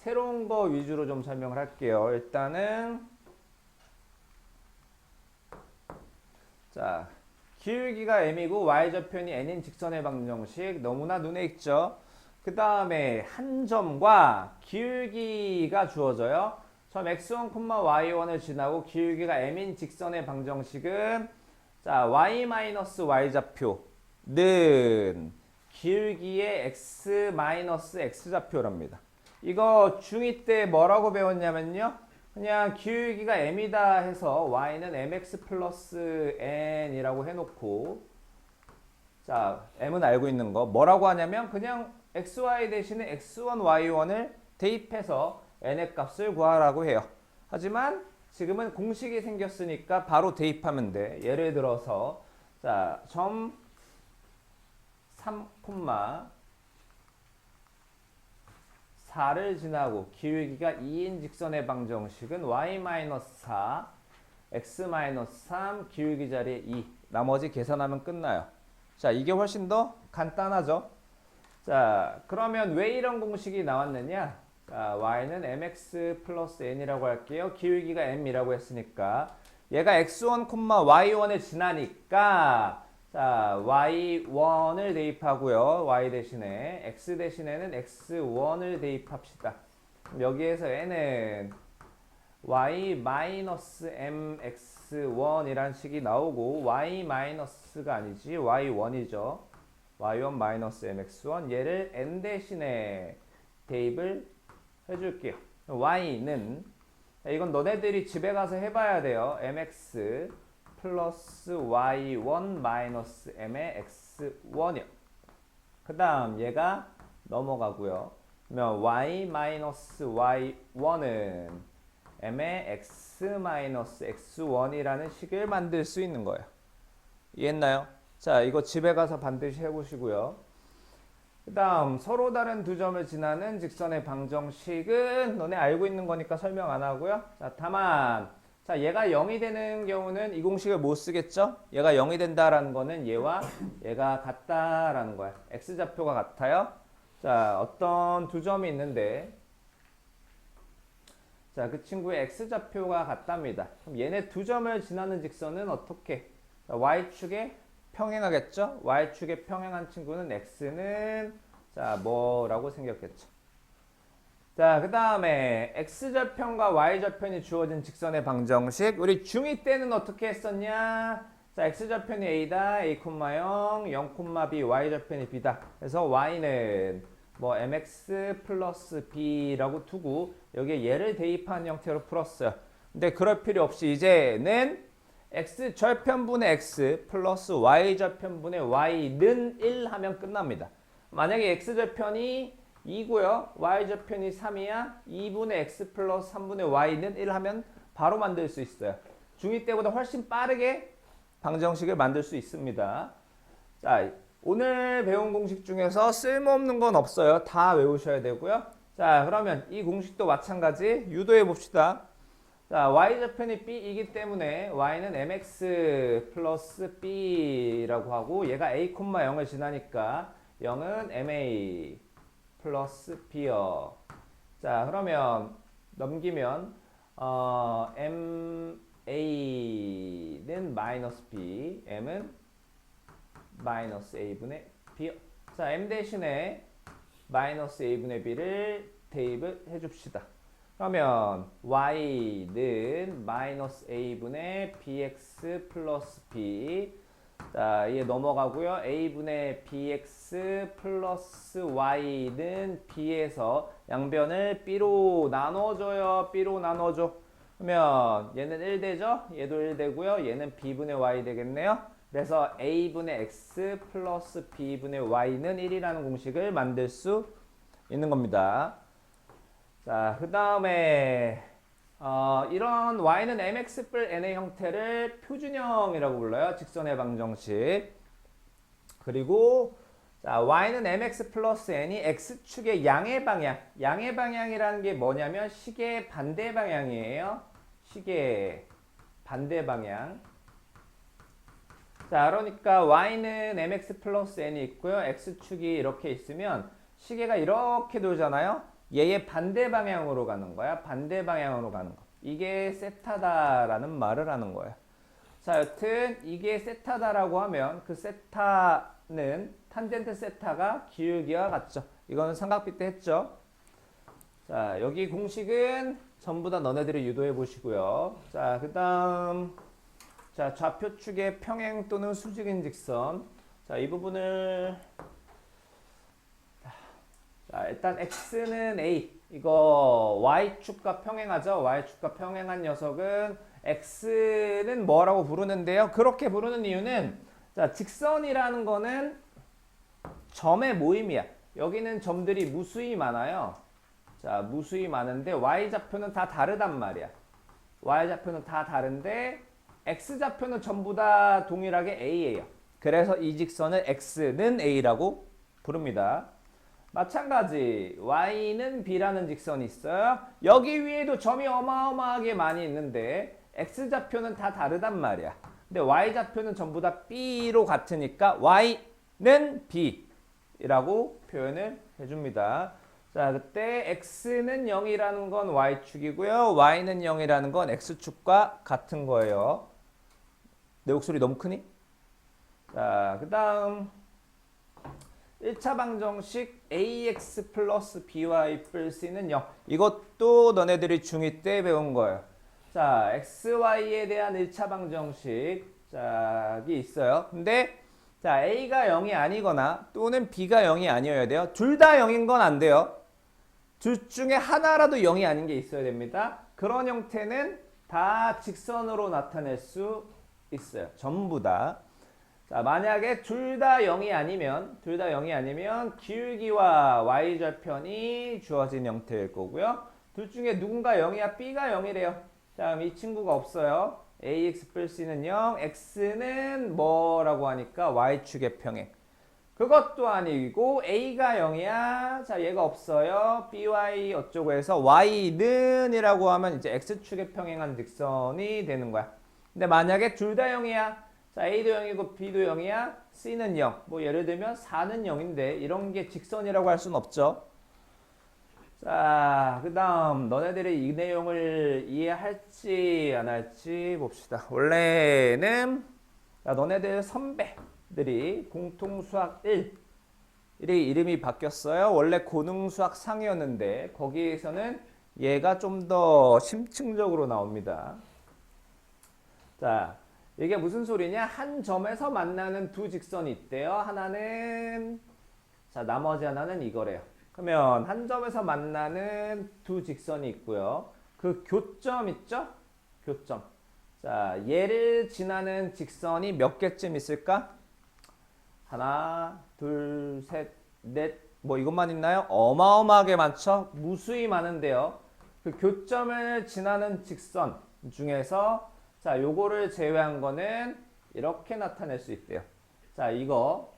새로운 거 위주로 좀 설명을 할게요. 일단은 자, 기울기가 m이고 y좌표는 n인 직선의 방정식 너무나 눈에 익죠. 그 다음에 한 점과 기울기가 주어져요. 점 x1, y1을 지나고 기울기가 m인 직선의 방정식은 자, y-y좌표는 기울기의 x-x좌표랍니다. 이거 중2 때 뭐라고 배웠냐면요. 그냥 기울기가 m이다 해서 y는 mx 플러스 n이라고 해놓고 자, m은 알고 있는 거 뭐라고 하냐면 그냥 xy 대신에 x1, y1을 대입해서 n의 값을 구하라고 해요. 하지만 지금은 공식이 생겼으니까 바로 대입하면 돼. 예를 들어서 자, 점 3, 4를 지나고 기울기가 2인 직선의 방정식은 y-4, x-3 기울기 자리에 2 나머지 계산하면 끝나요. 자, 이게 훨씬 더 간단하죠. 자, 그러면 왜 이런 공식이 나왔느냐? 자, y는 mx 플러스 n이라고 할게요. 기울기가 m이라고 했으니까 얘가 x1, y1에 지나니까 자, y1을 대입하고요. y 대신에 x 대신에는 x1을 대입합시다. 여기에서 n은 y-mx1이란 식이 나오고 y-가 아니지 y1이죠. y1-mx1 얘를 n 대신에 대입을 해줄게요. y는 이건 너네들이 집에 가서 해봐야 돼요. mx 플러스 y1 마이너스 m의 x1이요. 그 다음 얘가 넘어가고요. 그러면 y 마이너스 y1은 m의 x 마이너스 x1이라는 식을 만들 수 있는 거예요. 이해했나요? 자, 이거 집에 가서 반드시 해보시고요. 그 다음 서로 다른 두 점을 지나는 직선의 방정식은 너네 알고 있는 거니까 설명 안 하고요. 자, 다만 자, 얘가 0이 되는 경우는 이 공식을 못 쓰겠죠? 얘가 0이 된다라는 거는 얘와 얘가 같다라는 거야. x좌표가 같아요. 자, 어떤 두 점이 있는데 자, 그 친구의 x좌표가 같답니다. 그럼 얘네 두 점을 지나는 직선은 어떻게? 자, y축에 평행하겠죠? y축에 평행한 친구는 x는 자, 뭐라고 생겼겠죠? 자, 그 다음에 x좌편과 y좌편이 주어진 직선의 방정식 우리 중2 때는 어떻게 했었냐? 자, x좌편이 a다, a, 0, 0, b, y좌편이 b다. 그래서 y는 뭐 mx 플러스 b라고 두고 여기에 얘를 대입한 형태로 풀었어요. 근데 그럴 필요 없이 이제는 x좌편분의 x 플러스 y좌편분의 y는 1 하면 끝납니다. 만약에 x좌편이 2고요. y좌편이 3이야. 2분의 x 플러스 3분의 y는 1 하면 바로 만들 수 있어요. 중2 때보다 훨씬 빠르게 방정식을 만들 수 있습니다. 자, 오늘 배운 공식 중에서 쓸모없는 건 없어요. 다 외우셔야 되고요. 자, 그러면 이 공식도 마찬가지 유도해 봅시다. 자, y좌편이 b이기 때문에 y는 mx 플러스 b라고 하고 얘가 a, 0을 지나니까 0은 ma 플러스 b요. 자, 그러면 넘기면 ma는 마이너스 b, m은 마이너스 a분의 b요. 자, m 대신에 마이너스 a분의 b를 대입을 해줍시다. 그러면 y는 마이너스 a분의 bx 플러스 b 자, 이게 넘어가고요. a분의 bx 플러스 y는 b에서 양변을 b로 나눠줘요. b로 나눠줘. 그러면 얘는 1 되죠? 얘도 1 되고요. 얘는 b분의 y 되겠네요. 그래서 a분의 x 플러스 b분의 y는 1이라는 공식을 만들 수 있는 겁니다. 자, 그 다음에 이런 y는 mx 뿔 n의 형태를 표준형이라고 불러요. 직선의 방정식. 그리고 자, y는 mx 플러스 n이 x축의 양의 방향. 양의 방향이라는 게 뭐냐면 시계의 반대 방향이에요. 시계의 반대 방향. 자, 그러니까 y는 mx 플러스 n이 있고요. x축이 이렇게 있으면 시계가 이렇게 돌잖아요. 얘의 반대 방향으로 가는 거야. 반대 방향으로 가는 거. 이게 세타다라는 말을 하는 거야. 자, 여튼 이게 세타다라고 하면 그 세타는 탄젠트 세타가 기울기와 같죠. 이거는 삼각비 때 했죠. 자, 여기 공식은 전부 다 너네들이 유도해 보시고요. 자, 그 다음 자, 좌표축의 평행 또는 수직인 직선. 자, 이 부분을 자, 일단 x는 a. 이거 y축과 평행하죠. y축과 평행한 녀석은 x는 뭐라고 부르는데요. 그렇게 부르는 이유는 자, 직선이라는 거는 점의 모임이야. 여기는 점들이 무수히 많아요. 자, 무수히 많은데 y좌표는 다 다르단 말이야. y좌표는 다 다른데 x좌표는 전부 다 동일하게 a예요. 그래서 이 직선을 x는 a라고 부릅니다. 마찬가지 y는 b라는 직선이 있어요. 여기 위에도 점이 어마어마하게 많이 있는데 x좌표는 다 다르단 말이야. 근데 y좌표는 전부 다 b로 같으니까 y는 b라고 표현을 해줍니다. 자, 그때 x는 0이라는 건 y축이고요. y는 0이라는 건 x축과 같은 거예요. 내 목소리 너무 크니? 자, 그 다음 1차 방정식 ax 플러스 by 플러스는 0. 이것도 너네들이 중2 때 배운 거예요. 자, xy에 대한 1차 방정식 이 있어요. 근데 자, a가 0이 아니거나 또는 b가 0이 아니어야 돼요. 둘 다 0인 건 안 돼요. 둘 중에 하나라도 0이 아닌 게 있어야 됩니다. 그런 형태는 다 직선으로 나타낼 수 있어요. 전부 다. 자, 만약에 둘 다 0이 아니면 기울기와 y절편이 주어진 형태일 거고요. 둘 중에 누군가 0이야, b가 0이래요. 자, 그럼 이 친구가 없어요. ax 플러스는 0, x는 뭐라고 하니까 y축의 평행. 그것도 아니고 a가 0이야. 자, 얘가 없어요. by 어쩌고 해서 y는 이라고 하면 이제 x축의 평행한 직선이 되는 거야. 근데 만약에 둘 다 0이야. 자, a도 0이고 b도 0이야. c는 0. 뭐 예를 들면 4는 0인데 이런 게 직선이라고 할 수는 없죠. 자, 그 다음 너네들이 이 내용을 이해할지 안 할지 봅시다. 원래는 너네들 선배들이 공통수학 1이 이름이 바뀌었어요. 원래 고능수학 상이었는데 거기에서는 얘가 좀 더 심층적으로 나옵니다. 자, 이게 무슨 소리냐? 한 점에서 만나는 두 직선이 있대요. 하나는 자, 나머지 하나는 이거래요. 그러면 한 점에서 만나는 두 직선이 있고요. 그 교점 있죠? 교점. 자, 얘를 지나는 직선이 몇 개쯤 있을까? 하나, 둘, 셋, 넷. 뭐 이것만 있나요? 어마어마하게 많죠? 무수히 많은데요. 그 교점을 지나는 직선 중에서 자, 요거를 제외한 거는 이렇게 나타낼 수 있대요. 자, 이거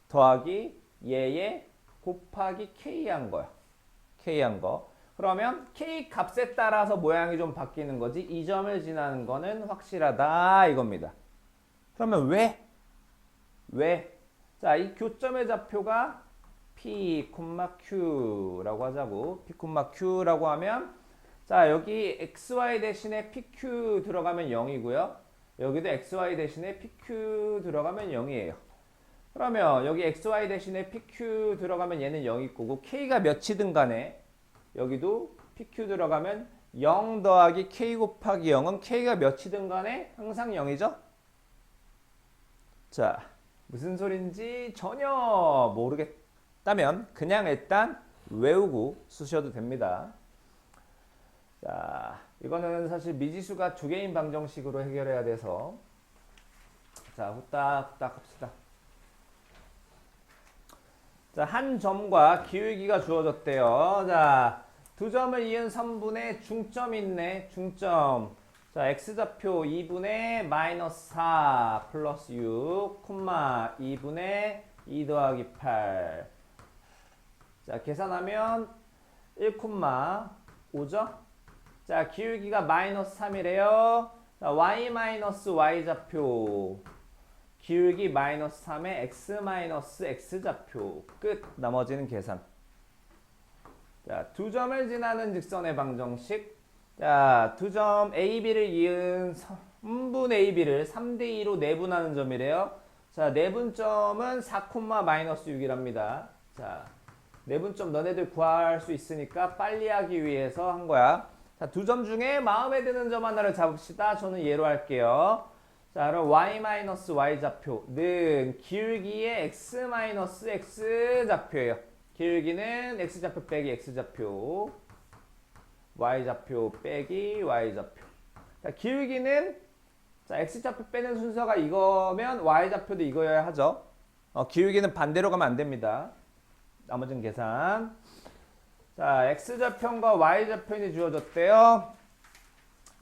더하기 얘의 곱하기 k 한 거야. k 한 거. 그러면 k 값에 따라서 모양이 좀 바뀌는 거지. 이 점을 지나는 거는 확실하다 이겁니다. 그러면 왜? 자, 이 교점의 좌표가 p, q라고 하자고. p, q라고 하면 자, 여기 xy 대신에 pq 들어가면 0이고요. 여기도 xy 대신에 pq 들어가면 0이에요. 그러면 여기 xy 대신에 pq 들어가면 얘는 0일 거고 k가 몇이든 간에 여기도 pq 들어가면 0 더하기 k 곱하기 0은 k가 몇이든 간에 항상 0이죠? 자, 무슨 소린지 전혀 모르겠다면 그냥 일단 외우고 쓰셔도 됩니다. 자, 이거는 사실 미지수가 두 개인 방정식으로 해결해야 돼서 자, 후딱후딱 합시다. 자, 한 점과 기울기가 주어졌대요. 자, 두 점을 이은 선분의 중점이 있네. 중점. 자, x좌표 2분의 마이너스 4 플러스 6, 2분의 2 더하기 8. 자, 계산하면 1,5죠? 자, 기울기가 마이너스 3이래요. 자, y 마이너스 y좌표. 기울기 마이너스 3에 x 마이너스 x좌표. 끝. 나머지는 계산. 자, 두 점을 지나는 직선의 방정식. 자, 두 점 AB를 이은 선분 AB를 3대2로 내분하는 점이래요. 자, 내분점은 4,-6이랍니다. 자, 내분점 너네들 구할 수 있으니까 빨리 하기 위해서 한 거야. 자, 두 점 중에 마음에 드는 점 하나를 잡읍시다. 저는 얘로 할게요. 자, 그럼 y-y 좌표는 기울기의 x-x 좌표예요. 기울기는 x좌표 빼기 x좌표, y좌표 빼기 y좌표. 자, 기울기는 자, x좌표 빼는 순서가 이거면 y좌표도 이거여야 하죠. 기울기는 반대로 가면 안 됩니다. 나머지는 계산. 자, x좌표과 y좌표이 주어졌대요.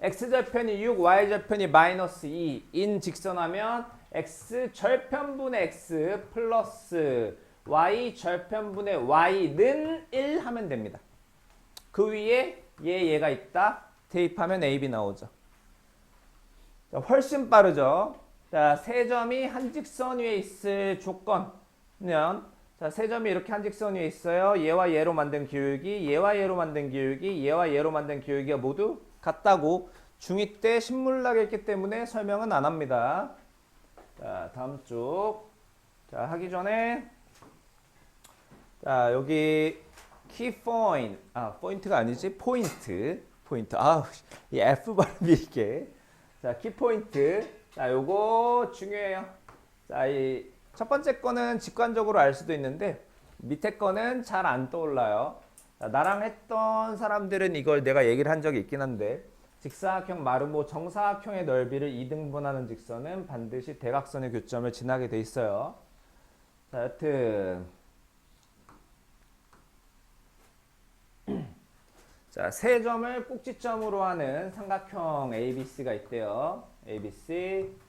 x좌편이 6, y좌편이 마이너스 2인 직선하면 x 절편분의 x 플러스 y 절편분의 y는 1 하면 됩니다. 그 위에 얘가 있다. 대입하면 AB 나오죠. 자, 훨씬 빠르죠. 자, 세 점이 한 직선 위에 있을 조건은 자, 세 점이 이렇게 한 직선 위에 있어요. 얘와 얘로 만든 기울기, 얘와 얘로 만든 기울기, 얘와 얘로 만든 기울기가 모두 같다고 중2 때 신물나게 했기 때문에 설명은 안 합니다. 자, 다음 쪽. 자, 하기 전에 자, 여기 key point. 포인트가 아니지. 포인트. 이 F 발음이 이게. 자, key point. 자, 요거 중요해요. 자, 이 첫 번째 거는 직관적으로 알 수도 있는데 밑에 거는 잘 안 떠올라요. 자, 나랑 했던 사람들은 이걸 내가 얘기를 한 적이 있긴 한데 직사각형 마름모 정사각형의 넓이를 2등분하는 직선은 반드시 대각선의 교점을 지나게 돼 있어요. 자, 여튼 자, 세 점을 꼭지점으로 하는 삼각형 ABC가 있대요. ABC.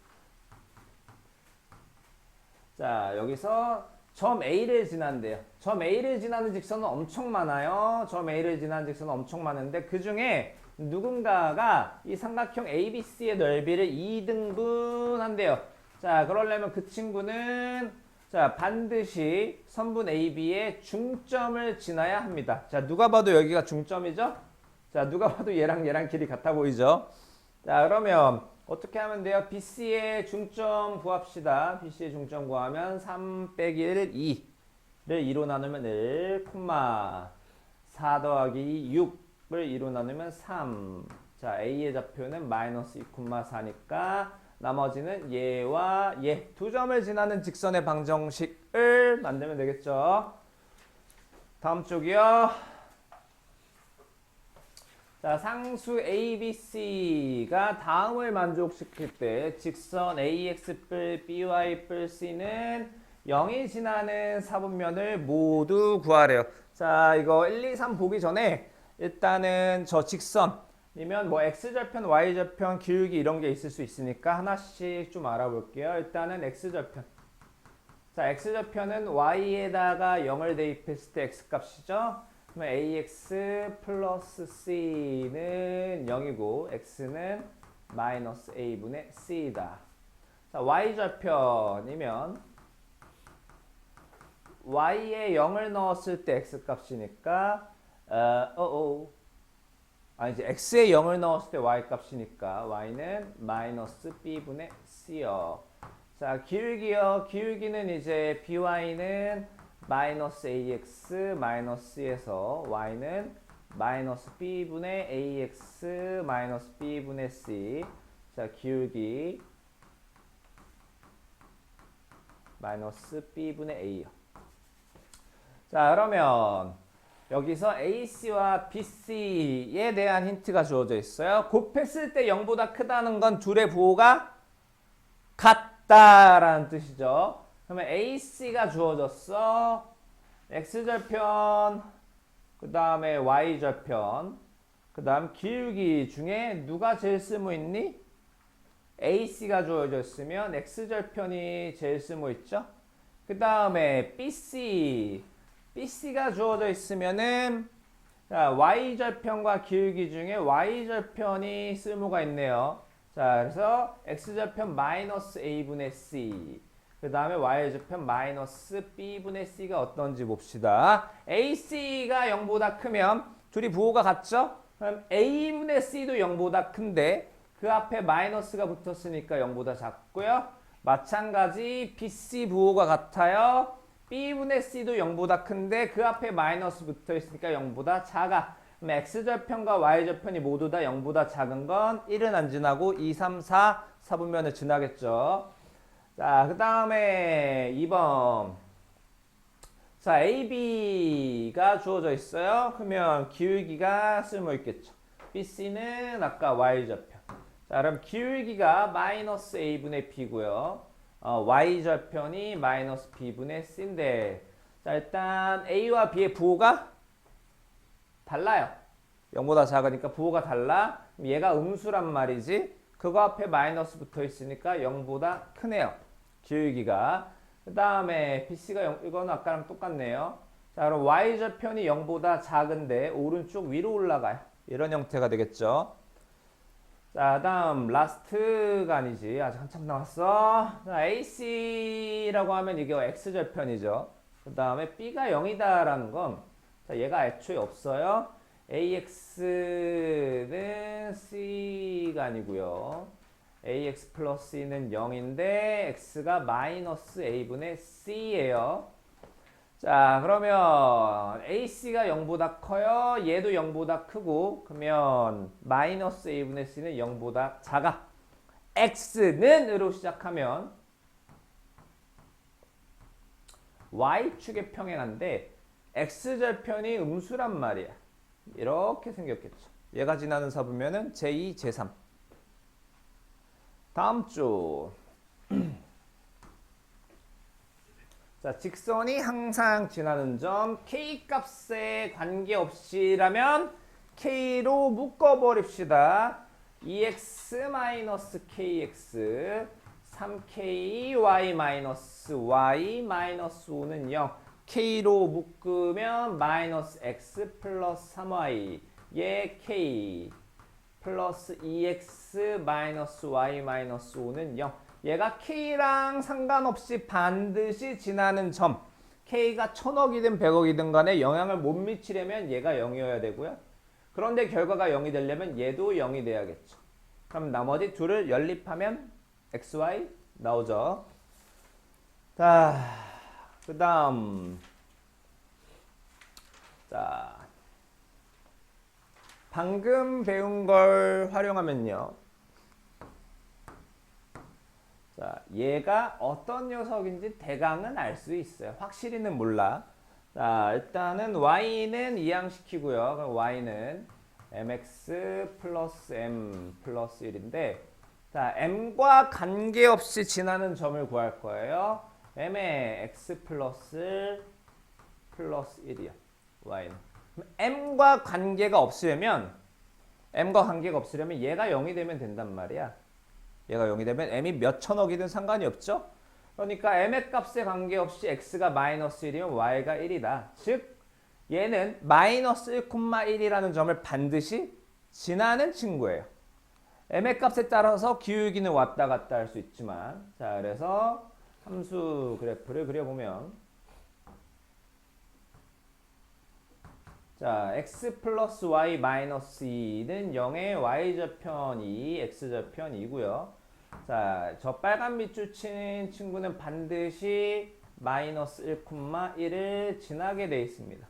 자, 여기서 점 A를 지난대요. 점 A를 지나는 직선은 엄청 많아요. 점 A를 지나는 직선은 엄청 많은데 그 중에 누군가가 이 삼각형 ABC의 넓이를 2등분한대요. 자, 그러려면 그 친구는 자, 반드시 선분 AB의 중점을 지나야 합니다. 자, 누가 봐도 여기가 중점이죠? 자, 누가 봐도 얘랑 길이 같아 보이죠? 자, 그러면 어떻게 하면 돼요? BC의 중점 구합시다. BC의 중점 구하면 3 빼기 1, 2를 2로 나누면 1, 4 더하기 6을 2로 나누면 3. 자, A의 좌표는 마이너스 2,4니까 나머지는 얘와 얘 두 점을 지나는 직선의 방정식을 만들면 되겠죠. 다음 쪽이요. 자, 상수 ABC가 다음을 만족시킬 때 직선 AX 뿔 BY 뿔 C는 0이 지나는 사분면을 모두 구하래요. 자, 이거 1, 2, 3 보기 전에 일단은 저 직선이면 뭐 X절편, Y절편, 기울기 이런 게 있을 수 있으니까 하나씩 좀 알아볼게요. 일단은 X절편. 자, X절편은 Y에다가 0을 대입했을 때 X값이죠. 그러면 AX 플러스 C는 0이고 X는 마이너스 A분의 C다. 자, Y절편이면 Y에 0을 넣었을 때 X값이니까 아니지 X에 0을 넣었을 때 Y값이니까 Y는 마이너스 B분의 C요. 자, 기울기요. 기울기는 이제 BY는 마이너스 AX 마이너스에서 Y는 마이너스 B분의 AX 마이너스 B분의 C. 자, 기울기 마이너스 B분의 A요. 자, 그러면 여기서 AC와 BC에 대한 힌트가 주어져 있어요. 곱했을 때 0보다 크다는 건 둘의 부호가 같다라는 뜻이죠. 그러면 AC가 주어졌어. X절편, 그 다음에 Y절편, 그 다음 기울기 중에 누가 제일 쓸모있니? AC가 주어져 있으면 X절편이 제일 쓸모있죠. 그 다음에 BC가 주어져 있으면은 자, Y절편과 기울기 중에 Y절편이 쓸모가 있네요. 자, 그래서 X절편 마이너스 A분의 C. 그 다음에 y좌편 마이너스 b분의 c가 어떤지 봅시다. ac가 0보다 크면 둘이 부호가 같죠? 그럼 a분의 c도 0보다 큰데 그 앞에 마이너스가 붙었으니까 0보다 작고요. 마찬가지 bc 부호가 같아요. b분의 c도 0보다 큰데 그 앞에 마이너스 붙어있으니까 0보다 작아. 그럼 x좌편과 y좌편이 모두 다 0보다 작은 건 1은 안 지나고 2, 3, 4, 4분면을 지나겠죠. 자, 그 다음에 2번. 자, AB가 주어져 있어요. 그러면 기울기가 쓸모 있겠죠. BC는 아까 y좌편. 자, 그럼 기울기가 마이너스 A분의 B고요. y좌편이 마이너스 B분의 C인데, 자, 일단 A와 B의 부호가 달라요. 0보다 작으니까 부호가 달라. 얘가 음수란 말이지. 그거 앞에 마이너스 붙어 있으니까 0보다 크네요. 기울기가. 그 다음에 BC가 0, 이거는 아까랑 똑같네요. 자, 그럼 y좌편이 0보다 작은데 오른쪽 위로 올라가요. 이런 형태가 되겠죠. 자, 다음 라스트가 아니지. 아직 한참 남았어. 자, AC라고 하면 이게 X절편이죠. 그 다음에 B가 0이다라는 건 자, 얘가 애초에 없어요. AX는 C가 아니고요. AX 플러스 C는 0인데 X가 마이너스 A분의 C예요. 자, 그러면 AC가 0보다 커요. 얘도 0보다 크고 그러면 마이너스 A분의 C는 0보다 작아. X는 으로 시작하면 Y축의 평행한데 X절편이 음수란 말이야. 이렇게 생겼겠죠. 얘가 지나는 사분면은 제2, 제3. 다음 주. 자, 직선이 항상 지나는 점 K 값에 관계없이라면 K로 묶어버립시다. 2x-kx 3ky-y-y-5는 0 K로 묶으면 마이너스 x 플러스 3y 예 K 플러스 2x 마이너스 y 마이너스 5는 0 얘가 K랑 상관없이 반드시 지나는 점. K가 1000억이든 100억이든 간에 영향을 못 미치려면 얘가 0이어야 되고요. 그런데 결과가 0이 되려면 얘도 0이 돼야겠죠. 그럼 나머지 둘을 연립하면 XY 나오죠. 자, 그 다음. 자, 방금 배운 걸 활용하면요. 자, 얘가 어떤 녀석인지 대강은 알 수 있어요. 확실히는 몰라. 자, 일단은 y는 이항시키고요. 그럼 y는 mx 플러스 m 플러스 1인데 자, m과 관계없이 지나는 점을 구할 거예요. m의 x 플러스 1이요. y는. m과 관계가 없으려면 얘가 0이 되면 된단 말이야. 얘가 0이 되면 m이 몇 천억이든 상관이 없죠. 그러니까 m의 값에 관계없이 x가 마이너스 1이면 y가 1이다. 즉 얘는 마이너스 1,1이라는 점을 반드시 지나는 친구예요. m의 값에 따라서 기울기는 왔다 갔다 할 수 있지만 자, 그래서 함수 그래프를 그려보면 자, x 플러스 y 마이너스 2는 0의 y좌편이 x좌편이고요. 자, 저 빨간 밑줄 친 친구는 반드시 마이너스 1,1을 지나게 돼 있습니다.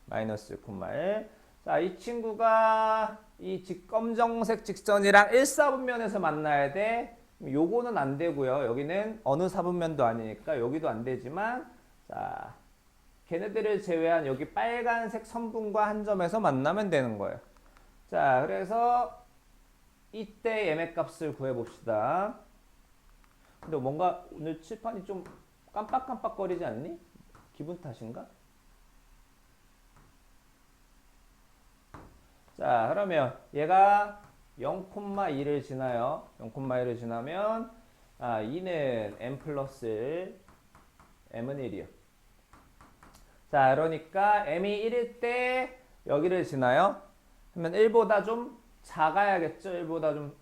마이너스 1,1. 자, 이 친구가 이 검정색 직선이랑 1사분면에서 만나야 돼. 요거는 안 되고요. 여기는 어느 사분면도 아니니까 여기도 안 되지만 자, 걔네들을 제외한 여기 빨간색 선분과 한 점에서 만나면 되는 거예요. 자, 그래서 이때 m의 값을 구해봅시다. 근데 뭔가 오늘 칠판이 좀 깜빡깜빡거리지 않니? 기분 탓인가? 자, 그러면 얘가 0,2를 지나요. 0,1을 지나면 2는 m 플러스 1, m은 1이요. 자, 그러니까 m이 1일 때 여기를 지나요. 그러면 1보다 좀 작아야겠죠. 1보다 좀.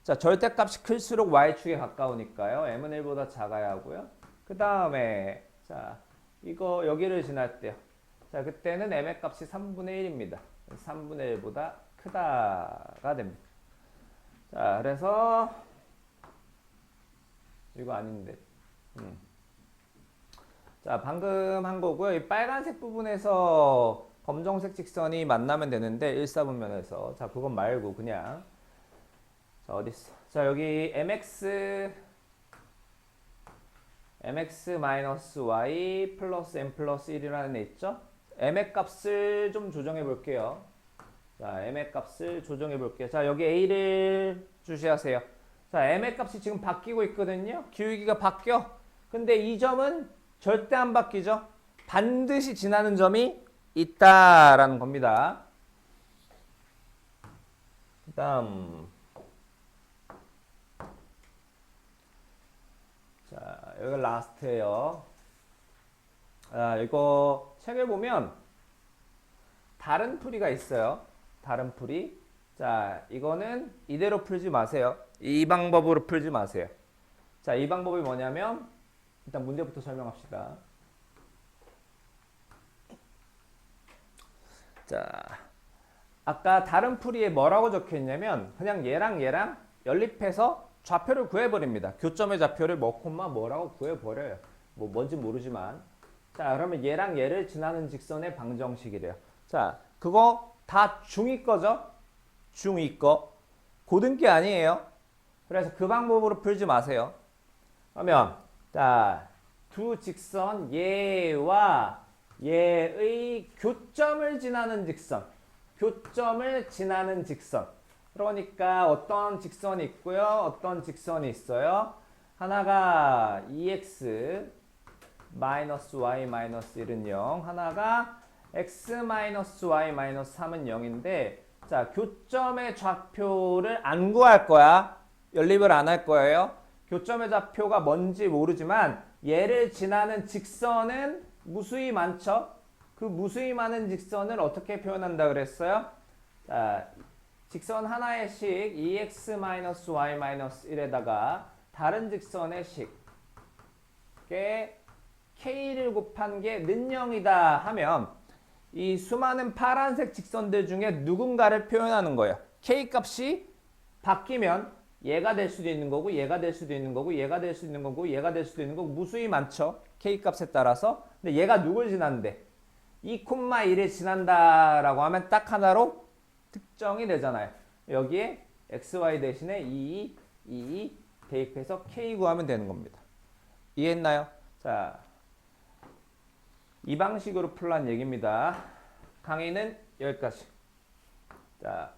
자, 절대값이 클수록 y축에 가까우니까요. m은 1보다 작아야 하고요. 그 다음에 자 이거 여기를 지날 때요. 자 그때는 m의 값이 3분의 1입니다. 3분의 1보다 크다가 됩니다. 자 그래서 이거 아닌데 자 방금 한 거고요. 이 빨간색 부분에서 검정색 직선이 만나면 되는데 1사분면에서 자 그건 말고 그냥 자 어딨어. 자 여기 mx-y 플러스 m 플러스 1이라는 애 있죠? m의 값을 좀 조정해 볼게요. 자 m의 값을 조정해 볼게요. 자 여기 a를 주시하세요. 자 m의 값이 지금 바뀌고 있거든요. 기울기가 바뀌어. 근데 이 점은 절대 안 바뀌죠. 반드시 지나는 점이 있다라는 겁니다. 그 다음 자 여기 라스트예요. 이거 책을 보면 다른 풀이가 있어요. 다른 풀이. 자 이거는 이대로 풀지 마세요. 이 방법으로 풀지 마세요. 자 이 방법이 뭐냐면 일단 문제부터 설명합시다. 자 아까 다른 풀이에 뭐라고 적혀 있냐면 그냥 얘랑 연립해서 좌표를 구해버립니다. 교점의 좌표를 뭐 콤마 뭐라고 구해버려요. 뭐 뭔지 모르지만. 자 그러면 얘랑 얘를 지나는 직선의 방정식이래요. 자 그거 다 중2 거죠? 중2 거. 고등기 아니에요. 그래서 그 방법으로 풀지 마세요. 그러면 자 두 직선 얘와 얘의 교점을 지나는 직선. 교점을 지나는 직선. 그러니까 어떤 직선이 있고요. 어떤 직선이 있어요. 하나가 2x 마이너스 y 마이너스 1은 0. 하나가 x 마이너스 y 마이너스 3은 0인데 자 교점의 좌표를 안 구할 거야. 연립을 안 할 거예요. 교점의 좌표가 뭔지 모르지만 얘를 지나는 직선은 무수히 많죠. 그 무수히 많은 직선을 어떻게 표현한다 그랬어요? 자, 직선 하나의 식 2x-y-1에다가 다른 직선의 식에 k를 곱한 게 는 0이다 하면 이 수많은 파란색 직선들 중에 누군가를 표현하는 거예요. k 값이 바뀌면 얘가 될 수도 있는 거고 얘가 될 수도 있는 거고 얘가 될 수도 있는 거고 얘가 될 수도 있는 거고 무수히 많죠. k 값에 따라서. 근데 얘가 누굴 지난대? 2,1을 지난다라고 하면 딱 하나로 특정이 되잖아요. 여기에 xy 대신에 2 대입해서 k 구하면 되는 겁니다. 이해했나요? 자, 이 방식으로 풀란 얘기입니다. 강의는 여기까지. 자.